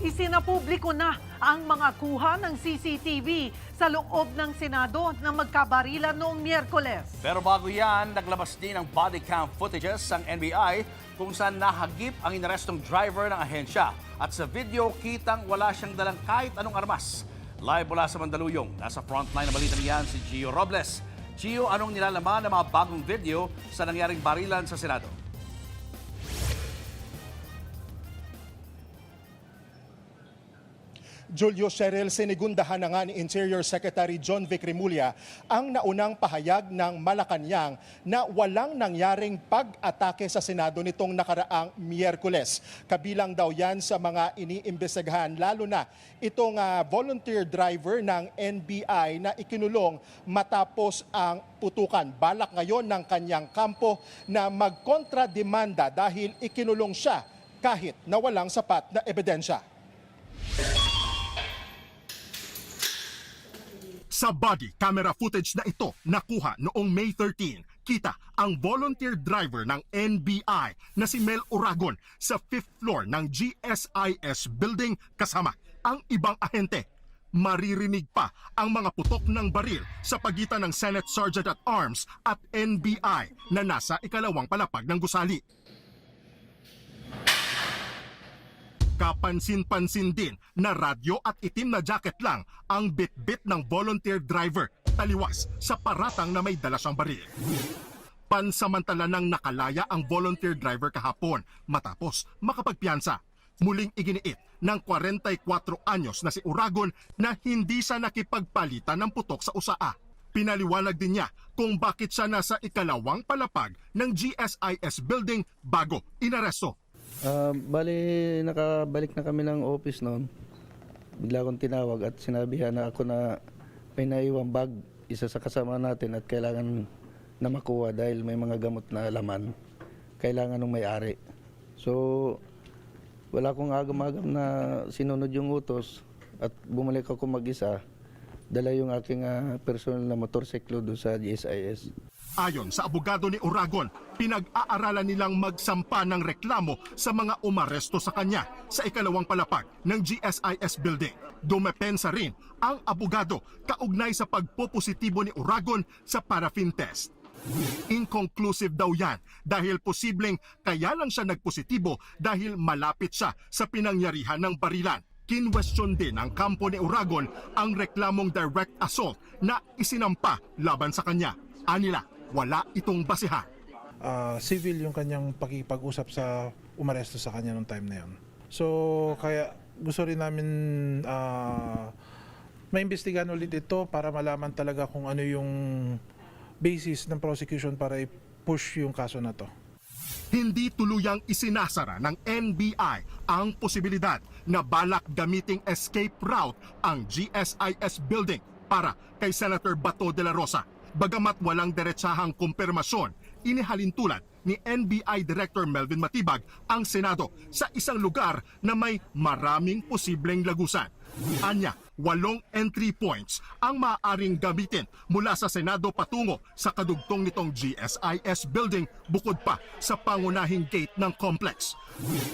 Isinapubliko na ang mga kuha ng CCTV sa loob ng Senado na magkabarilan noong Miyerkules. Pero bago yan, naglabas din ng body cam footages ang NBI kung saan nahagip ang inarestong driver ng ahensya. At sa video, kitang wala siyang dalang kahit anong armas. Live mula sa Mandaluyong, nasa frontline na balita niyan si Gio Robles. Gio, anong nilalaman ng mga bagong video sa nangyaring barilan sa Senado? Julio Cheryl, sinigundahan na nga ni Interior Secretary John Vic Remulla ang naunang pahayag ng Malacanang na walang nangyaring pag-atake sa Senado nitong nakaraang Miyerkules. Kabilang daw yan sa mga iniimbestigahan, lalo na itong volunteer driver ng NBI na ikinulong matapos ang putukan. Balak ngayon ng kanyang kampo na magkontrademanda dahil ikinulong siya kahit na walang sapat na ebidensya. Sa body camera footage na ito nakuha noong May 13, kita ang volunteer driver ng NBI na si Mel Oragon sa 5th floor ng GSIS building kasama ang ibang ahente. Maririnig pa ang mga putok ng baril sa pagitan ng Senate Sergeant at Arms at NBI na nasa ikalawang palapag ng gusali. Kapansin-pansin din na radyo at itim na jacket lang ang bit-bit ng volunteer driver taliwas sa paratang na may dala siyang baril. Pansamantala nang nakalaya ang volunteer driver kahapon matapos makapagpiyansa. Muling iginiit ng 44 anyos na si Oragon na hindi siya nakipagpalitan ng putok sa usaa. Pinaliwanag din niya kung bakit siya nasa ikalawang palapag ng GSIS building bago inaresto. Bali, nakabalik na kami ng office noon. Bigla akong tinawag at sinabihan na ako na may naiwang bag, isa sa kasama natin at kailangan na makuha dahil may mga gamot na laman. Kailangan ng may-ari. So, wala akong agam-agam na sinunod yung utos at bumalik ako mag-isa. Dala yung aking personal na motorsiklo doon sa GSIS. Ayon sa abogado ni Oragon, pinag-aaralan nilang magsampa ng reklamo sa mga umaresto sa kanya sa ikalawang palapag ng GSIS building. Dumepensa rin ang abogado kaugnay sa pagpopositibo ni Oragon sa paraffin test. Inconclusive daw yan dahil posibleng kaya lang siya nagpositibo dahil malapit siya sa pinangyarihan ng barilan. Kinwestiyon din ng kampo ni Oragon ang reklamong direct assault na isinampa laban sa kanya. Anila, wala itong basihan. Civil yung kanyang pakipag-usap sa umaresto sa kanya nung time na yun. So, kaya gusto rin namin maimbestigahan ulit ito para malaman talaga kung ano yung basis ng prosecution para i-push yung kaso na to. Hindi tuluyang isinasara ng NBI ang posibilidad na balak gamiting escape route ang GSIS building para kay Senator Bato de la Rosa. Bagamat walang diretsahang kumpirmasyon, inihalintulad ni NBI Director Melvin Matibag ang Senado sa isang lugar na may maraming posibleng lagusan. Anya, 8 entry points ang maaaring gamitin mula sa Senado patungo sa kadugtong nitong GSIS building bukod pa sa pangunahing gate ng complex.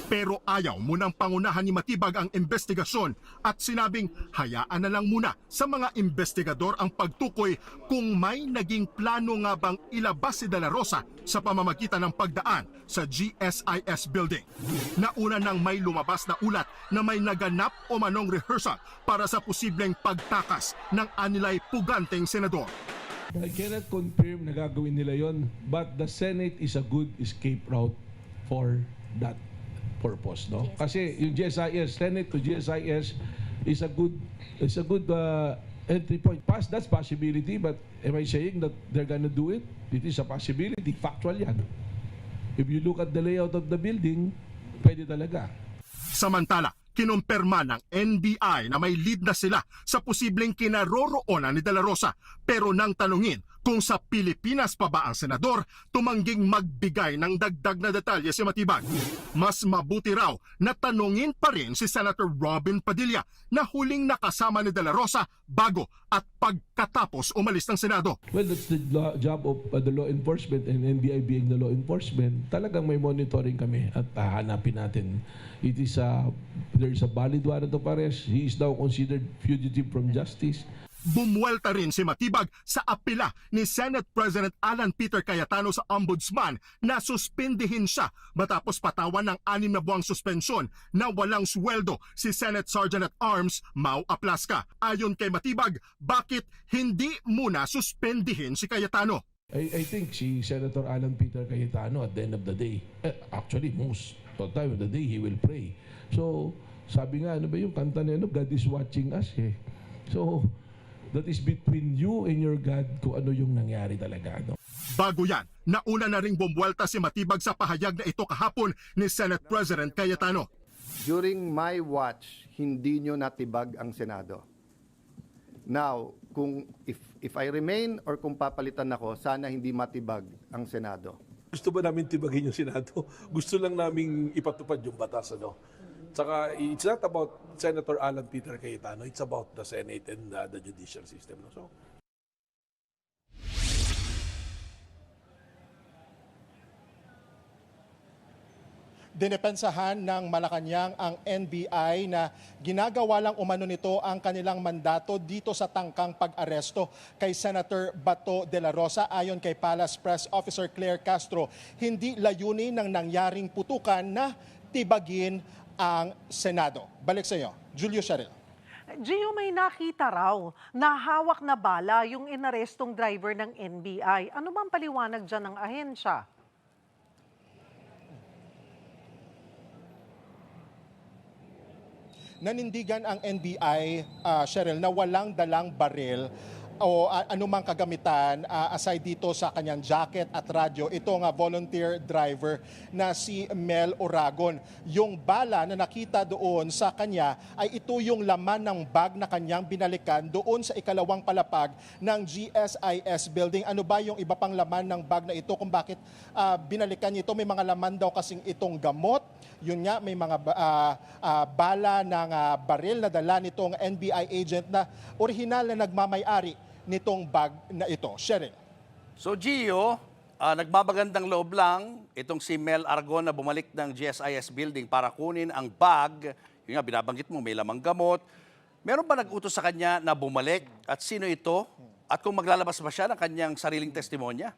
Pero ayaw munang pangunahan ni Matibag ang investigasyon at sinabing hayaan na lang muna sa mga investigador ang pagtukoy kung may naging plano nga bang ilabas si De La Rosa sa pamamagitan ng pagdaan sa GSIS building. Nauna nang may lumabas na ulat na may naganap o manong rehearsal para sa posibleng pagtakas ng anilay puganteng senador. I cannot confirm na gagawin nila yon, but the Senate is a good escape route for that purpose, no? Kasi yung GSIS, Senate to GSIS is a good entry point. That's possibility, but am I saying that they're gonna do it? It is a possibility. Factual yan. If you look at the layout of the building, pwede talaga. Samantala, kinumpirma ng NBI na may lead na sila sa posibleng kinaroroonan ni De La Rosa. Pero nang tanungin Kung sa Pilipinas pa ba ang senador, tumangging magbigay ng dagdag na detalye si Matibag. Mas mabuti raw na tanungin pa rin si Senator Robin Padilla na huling nakasama ni De La Rosa bago at pagkatapos umalis ng Senado. Well, that's the job of the law enforcement, and NBI being the law enforcement, talagang may monitoring kami at hahanapin natin. It is there is a valid warrant of arrest. He is now considered fugitive from justice. Bumuelta rin si Matibag sa apela ni Senate President Alan Peter Cayetano sa Ombudsman na suspindihin siya matapos patawan ng 6 na buwang suspensyon na walang sweldo si Senate Sergeant at Arms Mau Aplaska. Ayon kay Matibag, bakit hindi muna suspendihin si Cayetano? I think si Senator Alan Peter Cayetano at the end of the day, actually most of the time of the day, he will pray. So, sabi nga, ano ba yung kanta niya, God is watching us eh. So, that is between you and your God kung ano yung nangyari talaga. No? Bago yan, nauna na ring bumuelta si Matibag sa pahayag na ito kahapon ni Senate President Cayetano. During my watch, hindi nyo natibag ang Senado. Now, kung if I remain or kung papalitan ako, sana hindi matibag ang Senado. Gusto ba namin tibagin yung Senado? Gusto lang namin ipatupad yung batas, ano? Saka, it's not about Senator Alan Peter Cayetano, it's about the Senate and the judicial system. No? So, Dinepensahan ng Malacanang ang NBI na ginagawa lang umano nito ang kanilang mandato dito sa tangkang pag-aresto kay Senator Bato de la Rosa. Ayon kay Palace Press Officer Claire Castro, hindi layunin ng nangyaring putukan na tibagin ang Senado. Balik sa iyo, Julio Sharil. Gio, may nakita raw na hawak na bala yung inarestong driver ng NBI. Ano bang paliwanag dyan ng ahensya? Nanindigan ang NBI, Cheryl, na walang dalang baril o anumang kagamitan aside dito sa kanyang jacket at radyo. Ito nga volunteer driver na si Mel Oragon. Yung bala na nakita doon sa kanya ay ito yung laman ng bag na kanyang binalikan doon sa ikalawang palapag ng GSIS building. Ano ba yung iba pang laman ng bag na ito kung bakit binalikan niya ito? May mga laman daw kasing itong gamot. Yun nga, may mga bala ng baril na dala nitong NBI agent na orihinal na nagmamay-ari nitong bag na ito. Cheryl. So Gio, nagbabagandang loob lang itong si Mel Aragon na bumalik ng GSIS building para kunin ang bag. Yung nga, binabanggit mo, may lamang gamot. Meron ba nag-utos sa kanya na bumalik? At sino ito? At kung maglalabas ba siya ng kanyang sariling testimonya?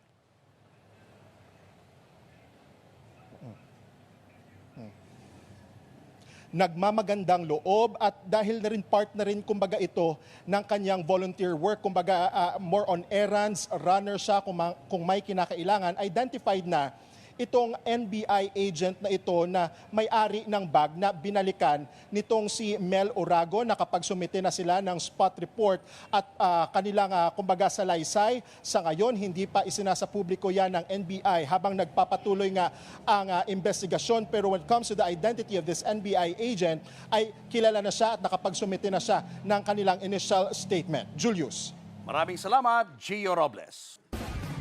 Nagmamagandang loob at dahil na rin part na rin kumbaga ito ng kanyang volunteer work, kumbaga more on errands, runner siya kung may kinakailangan, identified na itong NBI agent na ito na may-ari ng bag na binalikan nitong si Mel Oragon. Nakapagsumite na sila ng spot report at kanilang kumbaga salaysay. Sa ngayon, hindi pa isinasa publiko yan ng NBI habang nagpapatuloy nga ang investigasyon. Pero when it comes to the identity of this NBI agent, ay kilala na siya at nakapagsumite na siya ng kanilang initial statement. Julius. Maraming salamat, Gio Robles.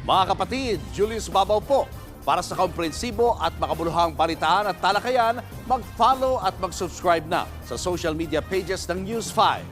Mga kapatid, Julius Babaw po. Para sa komprehensibo at makabuluhang balitaan at talakayan, mag-follow at mag-subscribe na sa social media pages ng News 5.